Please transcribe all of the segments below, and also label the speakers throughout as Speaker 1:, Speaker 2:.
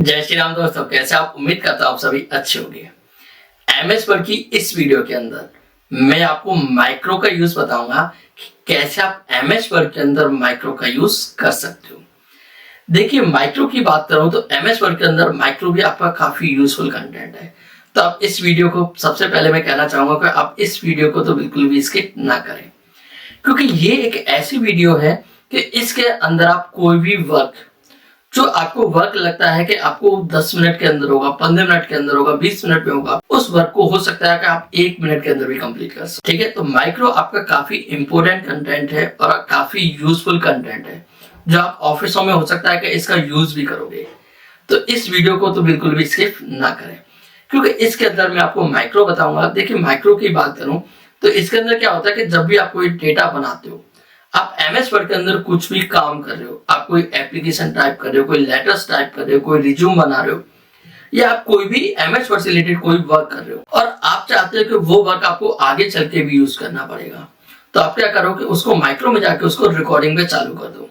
Speaker 1: जय श्री राम दोस्तों, कैसे आप? उम्मीद करता हूं आप सभी अच्छे होंगे। एमएस वर्ड की इस वीडियो के अंदर मैं आपको माइक्रो का यूज बताऊंगा कि कैसे आप एमएस वर्ड के अंदर माइक्रो का यूज कर सकते हो। देखिए, माइक्रो की बात करूं तो एमएस वर्ड के अंदर माइक्रो भी आपका काफी यूजफुल कंटेंट है। तो आप इस वीडियो को, सबसे पहले मैं कहना चाहूंगा कि आप इस वीडियो को तो बिल्कुल भी स्किप ना करें, क्योंकि ये एक ऐसी वीडियो है कि इसके अंदर आप कोई भी वर्क, जो आपको वर्क लगता है कि आपको 10 मिनट के अंदर होगा, 15 मिनट के अंदर होगा, 20 मिनट में होगा, उस वर्क को हो सकता है कि आप 1 मिनट के अंदर भी कंप्लीट कर सकते। ठीक है, तो माइक्रो आपका काफी इंपोर्टेंट कंटेंट है और काफी यूजफुल कंटेंट है, जो आप ऑफिसों में हो सकता है कि इसका यूज भी करोगे। तो इस वीडियो को तो बिल्कुल भी स्किप ना करें, क्योंकि इसके अंदर मैं आपको माइक्रो बताऊंगा। देखिए, माइक्रो की बात करूं तो इसके अंदर क्या होता है कि जब भी आप कोई डेटा बनाते हो, आप एमएस वर्ड के अंदर कुछ भी काम कर रहे हो, आप कोई एप्लीकेशन टाइप कर रहे हो, कोई लेटर्स टाइप कर रहे हो, कोई रिज्यूम बना रहे हो, या आप कोई भी एमएस वर्ड से रिलेटेड कोई वर्क कर रहे हो और आप चाहते हो कि वो वर्क आपको आगे चल के भी यूज करना पड़ेगा, तो आप क्या करोगे, उसको माइक्रो में जाके उसको रिकॉर्डिंग में चालू कर दो।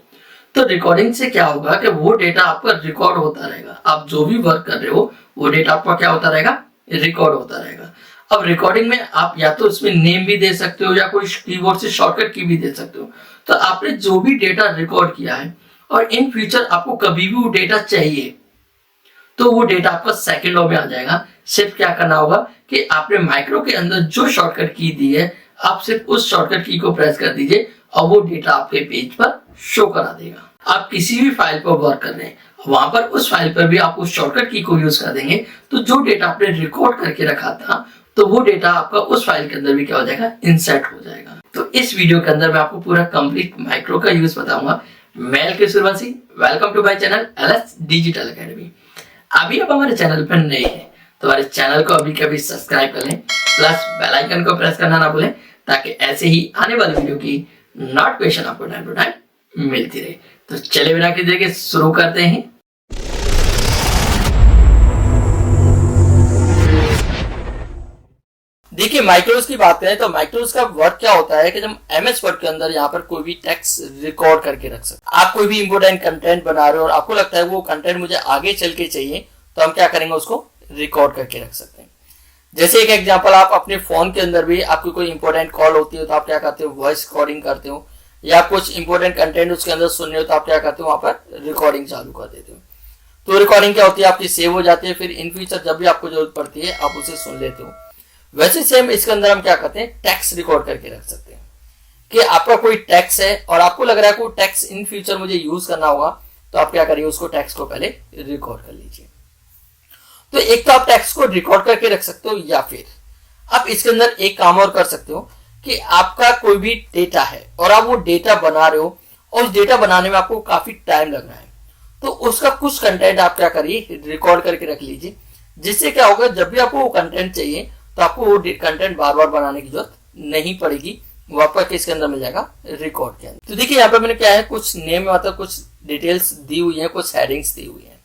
Speaker 1: तो रिकॉर्डिंग से क्या होगा कि वो डेटा आपका रिकॉर्ड होता रहेगा। आप जो भी वर्क कर रहे हो वो डेटा आपका क्या होता रहेगा, रिकॉर्ड होता रहेगा। अब रिकॉर्डिंग में आप या तो उसमें नेम भी दे सकते हो या कोई कीबोर्ड से शॉर्टकट की भी दे सकते हो। तो आपने जो भी डेटा रिकॉर्ड किया है और इन फ्यूचर आपको कभी भी वो डेटा चाहिए तो वो डेटा आपका सेकंडों में आ जाएगा। सिर्फ क्या करना होगा कि आपने माइक्रो के अंदर जो शॉर्टकट की दी है, आप सिर्फ उस शॉर्टकट की को प्रेस कर दीजिए और वो डेटा आपके पेज पर शो करा देगा। आप किसी भी फाइल पर वर्क कर रहे हैं, वहां पर उस फाइल पर भी आप उस शॉर्टकट की को यूज कर देंगे, तो जो डेटा आपने रिकॉर्ड करके रखा था तो वो डेटा आपका उस फाइल के अंदर भी क्या हो जाएगा, इंसर्ट हो जाएगा। तो इस वीडियो के अंदर मैं आपको पूरा कंप्लीट माइक्रो का यूज बताऊंगा। मैं LK Suryavanshi, welcome to my channel LS digital academy. अभी आप हमारे चैनल पर नए हैं तो हमारे चैनल को अभी कभी सब्सक्राइब कर लें, प्लस बेल आइकन को प्रेस करना ना भूलें, ताकि ऐसे ही आने वाली वीडियो की नोटिफिकेशन आपको टाइम टू टाइम मिलती रहे। तो चलिए बिना किसी देर के शुरू करते हैं। देखिए, माइक्रोस की बात करें तो माइक्रोस का वर्क क्या होता है कि जब एमएस वर्ड के अंदर यहाँ पर कोई भी टेक्स्ट रिकॉर्ड करके रख सकते। आप कोई भी इंपोर्टेंट कंटेंट बना रहे हो और आपको लगता है वो कंटेंट मुझे आगे चल के चाहिए, तो हम क्या करेंगे, उसको रिकॉर्ड करके रख सकते हैं। जैसे एक एग्जाम्पल, आप अपने फोन के अंदर भी आपकी कोई इंपॉर्टेंट कॉल होती है तो आप क्या करते हो, वॉइस रिकॉर्डिंग करते हो, या कुछ इंपॉर्टेंट कंटेंट उसके अंदर सुन रहे हो तो आप क्या करते हो, वहां पर रिकॉर्डिंग चालू कर देते हो। तो रिकॉर्डिंग क्या होती है, आपकी सेव हो जाती है, फिर इन फ्यूचर जब भी आपको जरूरत पड़ती है आप उसे सुन लेते हो। वैसे सेम इसके अंदर हम क्या करते हैं, टेक्स्ट रिकॉर्ड करके रख सकते हैं कि आपका कोई टेक्स्ट है और आपको लग रहा है कोई टेक्स्ट इन फ्यूचर मुझे यूज करना होगा, तो आप क्या करिए, उसको टेक्स्ट को पहले रिकॉर्ड कर लीजिए। तो एक तो आप टेक्स्ट को रिकॉर्ड करके रख सकते हो, या फिर आप इसके अंदर एक काम और कर सकते हो कि आपका कोई भी डेटा है और आप वो डेटा बना रहे हो और उस डेटा बनाने में आपको काफी टाइम लग रहा है, तो उसका कुछ कंटेंट आप क्या करिए, रिकॉर्ड करके रख लीजिए। जिससे क्या होगा, जब भी आपको वो कंटेंट चाहिए तो आपको वो कंटेंट बार बार बनाने की जरूरत नहीं पड़ेगी, वो आपका किसके अंदर मिल जाएगा, रिकॉर्ड के अंदर। तो देखिए, यहाँ पे मैंने क्या है, कुछ नेम मतलब कुछ डिटेल्स दी हुई है, कुछ हेडिंग्स दी हुई है।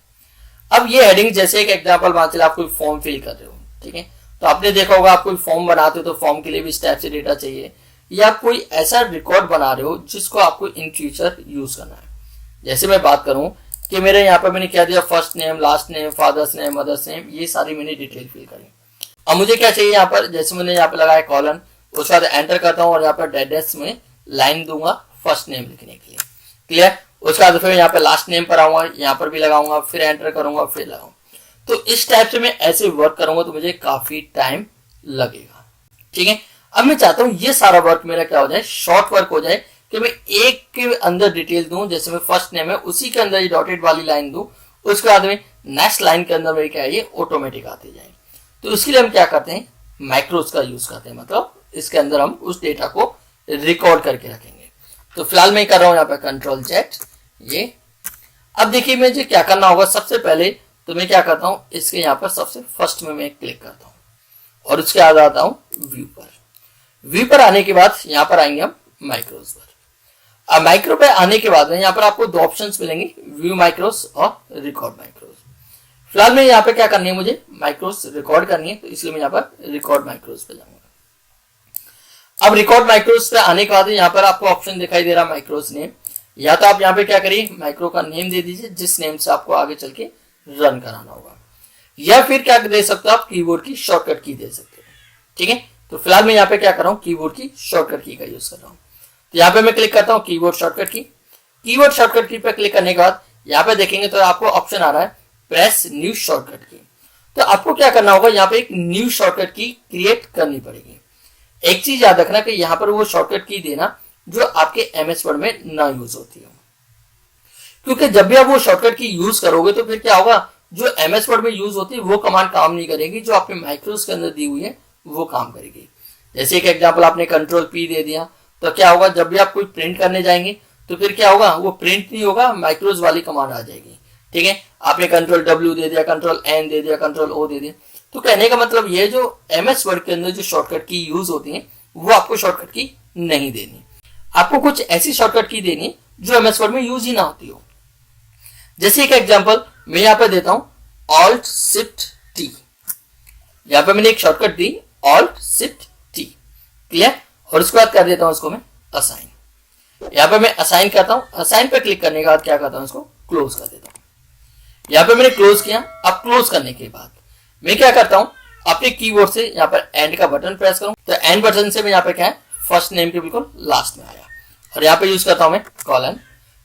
Speaker 1: अब ये हेडिंग, जैसे एक एग्जाम्पल मान चलिए आप कोई फॉर्म फिल कर रहे हो, ठीक है, तो आपने देखा होगा आप कोई फॉर्म बनाते हो तो फॉर्म के लिए भी इस टाइप से डेटा चाहिए, या आप कोई ऐसा रिकॉर्ड बना रहे हो जिसको आपको इन फ्यूचर यूज करना है। जैसे मैं बात करूं कि मेरे यहाँ पर मैंने क्या दिया, first name, last name, father's name, mother's name, ये सारी मैंने डिटेल फिल करी। अब मुझे क्या चाहिए, यहाँ पर जैसे मैंने यहाँ पे लगाया कॉलन, उसके बाद एंटर करता हूँ और यहाँ पर डेडेस में लाइन दूंगा फर्स्ट नेम लिखने के लिए, क्लियर। उसके बाद फिर यहाँ पे लास्ट नेम पर आऊंगा, यहाँ पर भी लगाऊंगा, फिर एंटर करूंगा, फिर लगाऊंगा। तो इस टाइप से मैं ऐसे वर्क करूंगा तो मुझे काफी टाइम लगेगा, ठीक है। अब मैं चाहता हूँ ये सारा वर्क मेरा क्या हो जाए, शॉर्ट वर्क हो जाए, कि मैं एक के अंदर डिटेल दूं। जैसे मैं फर्स्ट नेम है उसी के अंदर ये डॉटेड वाली लाइन दूं, उसके बाद में नेक्स्ट लाइन के अंदर मेरी क्या है, ये ऑटोमेटिक आते जाए। तो इसके लिए हम क्या करते हैं, माइक्रोस का यूज करते हैं, मतलब इसके अंदर हम उस डेटा को रिकॉर्ड करके रखेंगे। तो फिलहाल मैं कर रहा हूं यहाँ पे कंट्रोल जेड ये। अब देखिए मुझे क्या करना होगा, सबसे पहले तो मैं क्या करता हूं, इसके यहाँ पर सबसे फर्स्ट में मैं क्लिक करता हूं और उसके बाद आता हूं व्यू पर। व्यू पर आने के बाद यहाँ पर आएंगे हम माइक्रोस पर। अब माइक्रो पे आने के बाद में यहाँ पर आपको दो ऑप्शंस मिलेंगे, व्यू माइक्रोस और रिकॉर्ड माइक्रोस। फिलहाल मैं यहाँ पे क्या करनी है, मुझे माइक्रोस रिकॉर्ड करनी है, तो इसलिए मैं यहाँ पर रिकॉर्ड माइक्रोस पे जाऊंगा। अब रिकॉर्ड माइक्रोस पे आने के बाद यहाँ पर आपको ऑप्शन दिखाई दे रहा माइक्रोस नेम, या तो आप यहाँ पे क्या करिए, माइक्रो का नेम दे दीजिए जिस नेम से आपको आगे चल के रन कराना होगा। या फिर क्या दे सकते हो आप, कीबोर्ड की शॉर्टकट की दे सकते हो। ठीक है, तो फिलहाल मैं यहाँ पे क्या कर रहा हूँ, कीबोर्ड की शॉर्टकट की का यूज कर रहा हूँ। तो यहाँ पे मैं क्लिक करता हूँ कीबोर्ड शॉर्टकट की। कीबोर्ड शॉर्टकट की पे क्लिक करने के बाद यहाँ पे देखेंगे तो आपको ऑप्शन आ रहा है प्रेस न्यू शॉर्टकट की। तो आपको क्या करना होगा, यहाँ पे एक न्यू शॉर्टकट की क्रिएट करनी पड़ेगी। एक चीज याद रखना कि यहाँ पर वो शॉर्टकट की देना जो आपके एमएस वर्ड में ना यूज होती हो, क्योंकि जब भी आप वो शॉर्टकट की यूज करोगे तो फिर क्या होगा, जो एमएस वर्ड में यूज होती है वो कमांड काम नहीं करेगी, जो आपके माइक्रोस के अंदर दी हुई है वो काम करेगी। जैसे एक एग्जांपल आपने कंट्रोल पी दे दिया तो क्या होगा, जब भी आप कोई प्रिंट करने जाएंगे तो फिर क्या होगा, वो प्रिंट नहीं होगा, माइक्रोस वाली कमांड आ जाएगी। ठीक है, आपने कंट्रोल डब्ल्यू दे दिया, कंट्रोल एन दे दिया, कंट्रोल ओ दे दिया। तो कहने का मतलब ये जो एमएस वर्ड के अंदर जो शॉर्टकट की यूज होती है वो आपको शॉर्टकट की नहीं देनी, आपको कुछ ऐसी शॉर्टकट की देनी जो एमएस वर्ड में यूज ही ना होती हो। जैसे एक एग्जांपल मैं यहाँ पे देता हूं, ऑल्ट शिफ्ट टी। यहाँ पे मैंने एक शॉर्टकट दी ऑल्ट शिफ्ट टी, क्लियर। और उसके बाद कर देता हूं इसको मैं असाइन। यहाँ पे मैं असाइन करता हूं, असाइन पे क्लिक करने के बाद क्या करता हूं, इसको क्लोज कर देता हूं। यहाँ पे मैंने क्लोज किया। अब क्लोज करने के बाद मैं क्या करता हूं, अपने कीबोर्ड से यहाँ पर एंड का बटन प्रेस करूं। तो एंड बटन से मैं यहाँ पे क्या है, फर्स्ट नेम के बिल्कुल लास्ट में आया। और यहाँ पे यूज करता हूं मैं कॉलन।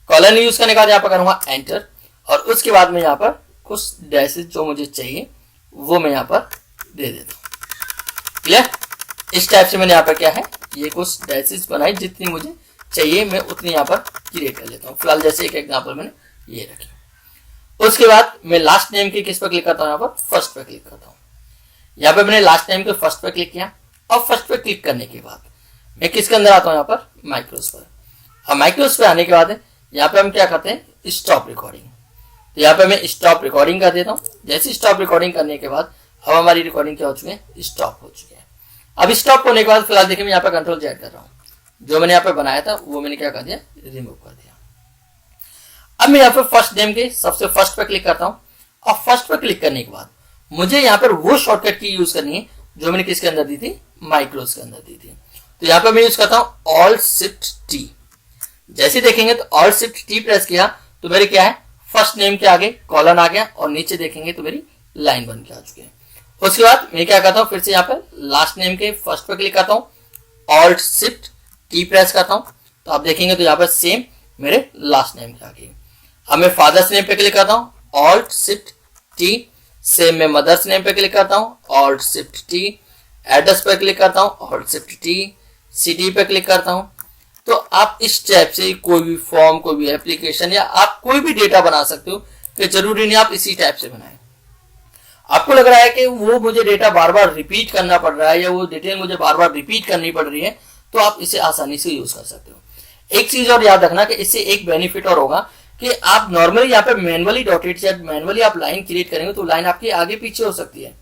Speaker 1: कॉलन यूज करने के बाद यहाँ पर करूंगा एंटर। और उसके बाद में यहाँ पर कुछ डैशेज जो मुझे चाहिए वो मैं यहाँ पर दे देता हूँ, क्लियर। इस टाइप से मैंने यहाँ पर क्या है, ये कुछ डैशेज बनाई, जितनी मुझे चाहिए मैं उतनी यहाँ पर क्रिएट कर लेता हूँ। फिलहाल जैसे एक एग्जांपल मैंने ये रखी। उसके बाद मैं लास्ट नेम के किस पर क्लिक करता हूँ, यहाँ पर फर्स्ट पे क्लिक करता हूँ। यहाँ पे मैंने लास्ट नेम के फर्स्ट पे क्लिक किया। और फर्स्ट पे क्लिक करने के बाद मैं किसके अंदर आता हूँ, यहाँ पर माइक्रोस पर। अब माइक्रोस पे आने के बाद यहाँ पे हम क्या करते हैं, स्टॉप रिकॉर्डिंग। तो यहाँ पे मैं स्टॉप रिकॉर्डिंग कर देता हूँ। जैसे स्टॉप रिकॉर्डिंग करने के बाद अब हमारी रिकॉर्डिंग क्या हो चुकी है, स्टॉप हो चुकी है। अब स्टॉप होने के बाद फिलहाल देखिए मैं यहाँ पे कंट्रोल जेड कर रहा हूँ। जो मैंने यहाँ पे बनाया था वो मैंने क्या कर दिया, रिमूव कर दिया। अब मैं यहाँ पे फर्स्ट नेम के सबसे फर्स्ट पे क्लिक करता हूँ। और फर्स्ट पे क्लिक करने के बाद मुझे यहाँ पर वो शॉर्टकट की यूज करनी है जो मैंने किसके अंदर दी थी, माइक्रोस के अंदर दी थी। तो यहाँ पे मैं यूज करता हूँ ऑल्ट शिफ्ट टी। जैसे देखेंगे तो ऑल्ट शिफ्ट टी प्रेस किया तो मेरे क्या है, फर्स्ट नेम के आगे कॉलन आ गया और नीचे देखेंगे तो मेरी लाइन बन के आ चुकी है। उसके बाद मैं क्या करता हूँ, फिर से यहाँ पर लास्ट नेम के फर्स्ट पे क्लिक करता हूँ, ऑल्ट शिफ्ट टी प्रेस करता हूँ। तो आप देखेंगे तो यहाँ पर सेम मेरे लास्ट नेम के आगे। अब मैं फादर्स नेम पे क्लिक करता हूँ, ऑल्ट शिफ्ट टी। सेम मैं मदर्स नेम पे क्लिक करता हूँ, ऑल्ट शिफ्ट टी। एड्रेस पे क्लिक करता हूँ, ऑल्ट शिफ्ट टी। सिटी पे क्लिक करता हूँ। तो आप इस टाइप से कोई भी फॉर्म, कोई भी एप्लीकेशन या आप कोई भी डेटा बना सकते हो, कि जरूरी नहीं आप इसी टाइप से बनाएं। आपको लग रहा है कि वो मुझे डेटा बार बार रिपीट करना पड़ रहा है या वो डिटेल मुझे बार बार रिपीट करनी पड़ रही है, तो आप इसे आसानी से यूज कर सकते हो। एक चीज और याद रखना कि इससे एक बेनिफिट और होगा कि आप नॉर्मली यहाँ पे मैनुअली डॉटेड या मैनुअली आप लाइन क्रिएट करेंगे तो लाइन आपकी आगे पीछे हो सकती है,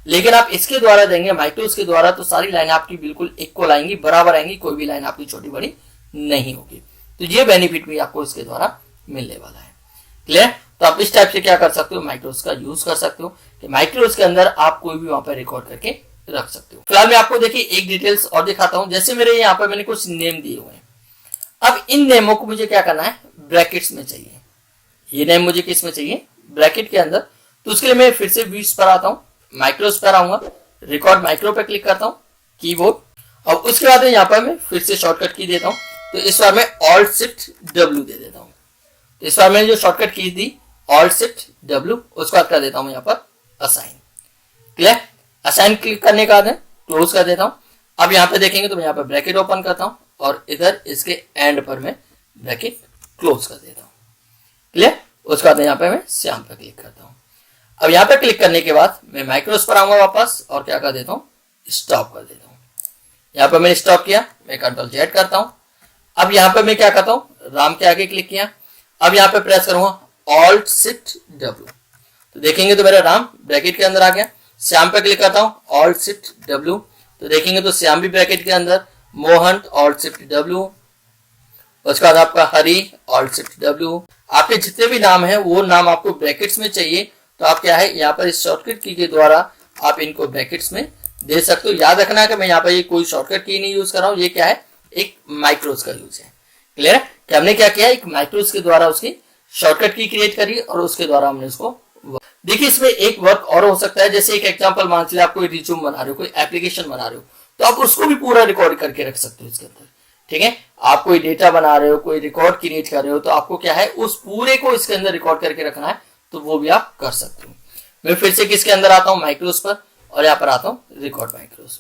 Speaker 1: लेकिन आप इसके द्वारा देंगे माइक्रोस के द्वारा तो सारी लाइन आपकी बिल्कुल इक्वल आएंगी, बराबर आएंगी, कोई भी लाइन आपकी छोटी बड़ी नहीं होगी। तो ये बेनिफिट भी आपको इसके द्वारा मिलने वाला है, क्लियर। तो आप इस टाइप से क्या कर सकते हो, माइक्रोस का यूज कर सकते हो कि माइक्रोस के अंदर आप कोई भी वहां पर रिकॉर्ड करके रख सकते हो। फिलहाल मैं आपको देखिए एक डिटेल्स और दिखाता हूं। जैसे मेरे यहाँ पर मैंने कुछ नेम दिए हुए हैं। अब इन नेमों को मुझे क्या करना है, ब्रैकेट्स में चाहिए। ये नेम मुझे किस में चाहिए, ब्रैकेट के अंदर। तो उसके लिए मैं फिर से व्यूज पर आता हूँ, माइक्रोस पर आऊंगा, रिकॉर्ड माइक्रो पर क्लिक करता हूँ, कीबोर्ड। और उसके बाद यहाँ पर मैं फिर से शॉर्टकट की देता हूँ। तो इस बार मैं ऑल्ट शिफ्ट डब्ल्यू दे देता हूँ। तो इस बार मैंने जो शॉर्टकट की दी ऑल्ट शिफ्ट डब्ल्यू, उसके बाद कर देता हूँ यहाँ पर असाइन, क्लियर। असाइन क्लिक करने के बाद क्लोज कर देता हूँ। अब यहाँ पे देखेंगे तो मैं यहाँ पर ब्रैकेट ओपन करता हूँ और इधर इसके एंड पर मैं ब्रैकेट क्लोज कर देता हूँ, क्लियर। उसके बाद यहाँ पे मैं श्याम पे क्लिक करता हूँ। अब यहाँ पे क्लिक करने के बाद मैं माइक्रोस पर आऊंगा वापस और क्या कर देता हूँ, स्टॉप कर देता हूँ। यहाँ पे मैंने स्टॉप किया, मैं कंट्रोल जेड करता हूँ। अब यहाँ पे मैं क्या करता हूँ, राम के आगे क्लिक किया। अब यहाँ पे प्रेस करूंगा ऑल्ट शिफ्ट डब्ल्यू। तो देखेंगे तो मेरा राम ब्रैकेट के अंदर आ गया। श्याम पे क्लिक करता हूँ, ऑल्ट शिफ्ट डब्ल्यू। तो देखेंगे तो श्याम भी ब्रैकेट के अंदर, मोहन ऑल्ट शिफ्ट डब्ल्यू। उसके बाद आपका हरी ऑल्ट शिफ्ट डब्ल्यू। आपके जितने भी नाम है वो नाम आपको ब्रैकेट्स में चाहिए तो आप क्या है, यहाँ पर इस शॉर्टकट की के द्वारा आप इनको ब्रैकेट्स में दे सकते हो। याद रखना कि मैं यहाँ पर ये कोई शॉर्टकट की नहीं यूज कर रहा हूँ, ये क्या है, एक माइक्रोस का यूज है, क्लियर है। कि हमने क्या किया, एक माइक्रोस के द्वारा उसकी शॉर्टकट की क्रिएट करी और उसके द्वारा हमने उसको देखिए इसमें एक वर्क और हो सकता है, जैसे एक एग्जांपल मान लीजिए आप कोई रिज्यूम बना रहे हो, कोई एप्लीकेशन बना रहे हो, तो आप उसको भी पूरा रिकॉर्ड करके रख सकते हो इसके अंदर। ठीक है, आप कोई डेटा बना रहे हो, कोई रिकॉर्ड क्रिएट कर रहे हो, तो आपको क्या है उस पूरे को इसके अंदर रिकॉर्ड करके रखना है, तो वो भी आप कर सकते हो। मैं फिर से किसके अंदर आता हूँ, माइक्रोस पर, और यहाँ पर आता हूँ रिकॉर्ड माइक्रोस।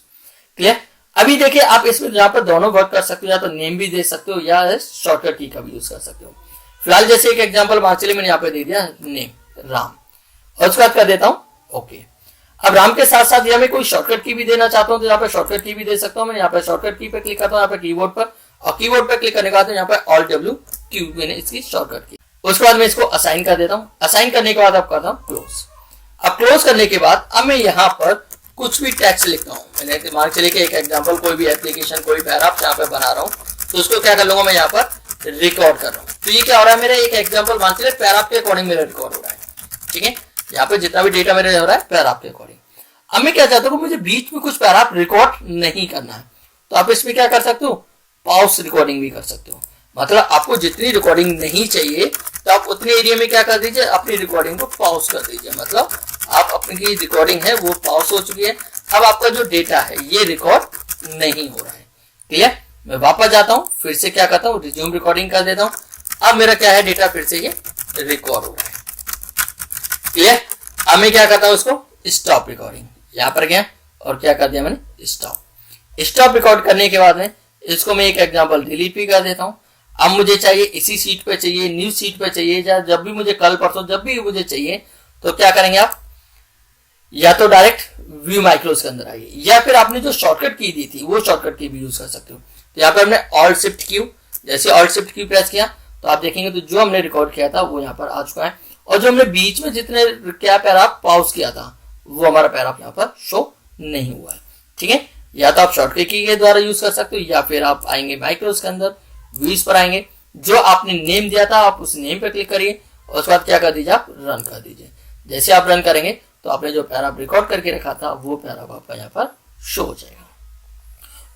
Speaker 1: क्लियर। अभी देखिए आप इसमें यहाँ पर दोनों वर्क कर सकते हो, या तो नेम भी दे सकते हो या शॉर्टकट की का भी यूज कर सकते हो। फिलहाल जैसे एक एग्जांपल मान चलिए मैंने यहाँ पे दे दिया नेम राम, और उसके बाद कर देता हूँ ओके। अब राम के साथ साथ यहाँ मैं कोई शॉर्टकट की भी देना चाहता हूँ, तो यहाँ पे शॉर्टकट की भी दे सकता हूँ। मैं यहाँ पे शॉर्टकट की पे क्लिक करता हूँ, यहाँ पे कीबोर्ड पर, और कीबोर्ड पर क्लिक करने के बाद यहाँ पे Alt W Q मैंने इसकी शॉर्टकट की। उसके बाद मैं इसको असाइन कर देता हूँ। असाइन करने के बाद अब करता हूँ क्लोज। अब क्लोज करने के बाद अब मैं यहाँ पर कुछ भी टेक्स्ट लिखता हूँ। मैंने मान चलिए कि एक एग्जांपल कोई भी एप्लीकेशन, कोई पैराग्राफ यहाँ पे बना रहा हूँ, तो उसको क्या कर लूंगा मैं यहाँ पर रिकॉर्ड कर रहा हूँ। तो ये क्या हो रहा है, मेरा एक एग्जांपल मान चलिए पैराग्राफ के अकॉर्डिंग मेरा रिकॉर्ड हो रहा है। ठीक है, यहाँ पे जितना भी डेटा मेरे हो रहा है पैराग्राफ के अकॉर्डिंग। अब मैं क्या चाहता हूँ, मुझे बीच में कुछ पैराग्राफ रिकॉर्ड नहीं करना है, तो आप इसमें क्या कर सकते हो, पॉज रिकॉर्डिंग भी कर सकते हो। मतलब आपको जितनी रिकॉर्डिंग नहीं चाहिए तो आप उतने एरिया में क्या कर दीजिए, अपनी रिकॉर्डिंग को पॉज कर दीजिए। मतलब आप अपनी रिकॉर्डिंग है वो पॉज हो चुकी है, अब आपका जो डेटा है ये रिकॉर्ड नहीं हो रहा है। क्लियर। मैं वापस जाता हूँ, फिर से क्या करता हूँ, रिज्यूम रिकॉर्डिंग कर देता हूँ। अब मेरा क्या है, डेटा फिर से ये रिकॉर्ड हो रहा है। क्लियर। अब मैं क्या करता हूँ, उसको स्टॉप रिकॉर्डिंग, यहाँ पर गया और क्या कर दिया मैंने, स्टॉप। स्टॉप रिकॉर्ड करने के बाद में इसको मैं एक एग्जांपल डिलीट भी कर देता हूँ। अब मुझे चाहिए इसी सीट पे चाहिए, न्यू सीट पे चाहिए, या जब भी मुझे कल परसों जब भी मुझे चाहिए, तो क्या करेंगे आप, या तो डायरेक्ट व्यू माइक्रोस के अंदर आइए, या फिर आपने जो शॉर्टकट की दी थी वो शॉर्टकट की भी यूज कर सकते हो। तो यहाँ पर हमने Alt Shift Q, जैसे Alt Shift Q प्रेस किया तो आप देखेंगे तो जो हमने रिकॉर्ड किया था वो यहाँ पर आ चुका है, और जो हमने बीच में जितने क्या पैराग्राफ पॉज किया था वो हमारा पैराग्राफ यहाँ पर शो नहीं हुआ है। ठीक है, या तो आप शॉर्टकट की के द्वारा यूज कर सकते हो, या फिर आप आएंगे माइक्रोस के अंदर, व्यूज पर आएंगे, जो आपने नेम दिया था आप उस नेम पे क्लिक करिए, और उसके बाद क्या कर दीजिए, आप रन कर दीजिए। जैसे आप रन करेंगे तो आपने जो पैराग्राफ रिकॉर्ड करके रखा था वो पैराग्राफ आपका यहाँ पर शो हो जाएगा।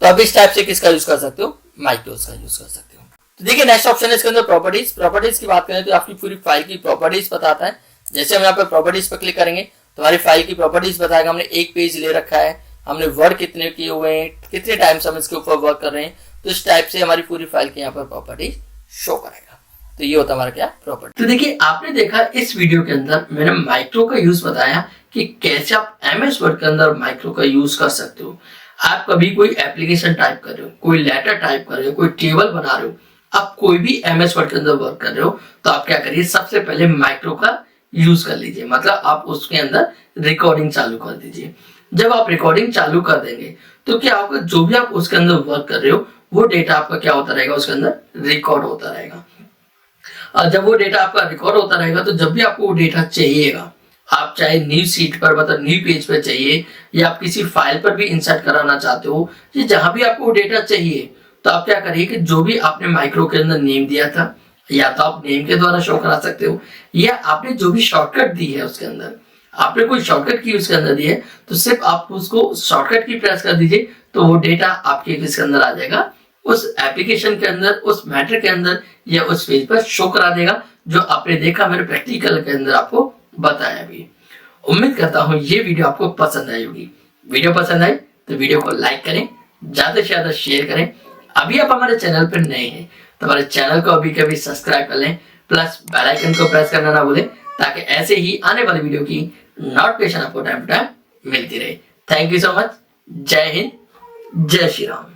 Speaker 1: तो आप इस टाइप से किसका यूज कर सकते हो, माइक्रोस का यूज कर सकते हो। तो देखिए नेक्स्ट ऑप्शन है इसके अंदर प्रॉपर्टीज। प्रॉपर्टीज की बात करें तो आपकी पूरी फाइल की प्रॉपर्टीज बताता है। जैसे हम यहाँ पर प्रॉपर्टीज पर क्लिक करेंगे तो हमारी फाइल की प्रॉपर्टीज बताएगा। हमने एक पेज ले रखा है, हमने वर्क कितने किए हुए हैं, कितने टाइम से हम इसके ऊपर वर्क कर रहे हैं, तो इस टाइप से हमारी पूरी फाइल के यहाँ पर प्रॉपर्टी शो करेगा। तो ये होता हमारा क्या, प्रॉपर्टी। तो देखिए आपने देखा इस वीडियो के अंदर मैंने माइक्रो का यूज बताया कि कैसे आप MS वर्ड के अंदर माइक्रो का यूज कर सकते हो। आप कभी कोई एप्लीकेशन टाइप कर रहे हो, कोई लेटर टाइप कर रहे हो, कोई टेबल बना रहे हो, आप कोई भी MS वर्ड के अंदर वर्क कर रहे हो, तो आप क्या करिए, सबसे पहले माइक्रो का यूज कर लीजिए। मतलब आप उसके अंदर रिकॉर्डिंग चालू कर दीजिए। जब आप रिकॉर्डिंग चालू कर देंगे तो क्या होगा, जो भी आप उसके अंदर वर्क कर रहे हो वो डेटा आपका क्या होता रहेगा, उसके अंदर रिकॉर्ड होता रहेगा। और जब वो डेटा आपका रिकॉर्ड होता रहेगा तो जब भी आपको वो डेटा चाहिएगा, आप चाहे न्यू सीट पर मतलब न्यू पेज पर चाहिए, या आप किसी फाइल पर भी इंसर्ट कराना चाहते हो, या जहां भी आपको डेटा चाहिए, तो आप क्या करिए कि जो भी आपने माइक्रो के अंदर नेम दिया था, या तो आप नेम के द्वारा शो करा सकते हो, या आपने जो भी शॉर्टकट दी है उसके अंदर, आपने कोई शॉर्टकट की उसके अंदर दी है, तो सिर्फ आप उसको शॉर्टकट की प्रेस कर दीजिए, तो वो डेटा आपके इसके अंदर आ जाएगा, उस एप्लीकेशन के अंदर, उस मैटर के अंदर, या उस पेज पर शो करा देगा, जो आपने देखा मेरे प्रैक्टिकल के अंदर आपको बताया भी। उम्मीद करता हूँ ये वीडियो आपको पसंद आई होगी। वीडियो पसंद आई तो वीडियो को लाइक करें, ज्यादा से ज्यादा शेयर करें। अभी आप हमारे चैनल पर नए हैं तो हमारे चैनल को अभी कभी सब्सक्राइब कर लें, प्लस बेल आइकन को प्रेस करना ना भूलें, ताकि ऐसे ही आने वाली वीडियो की नोटिफिकेशन आपको टाइम टू टाइम मिलती रहे। Thank you so much. जय हिंद, जय श्री राम।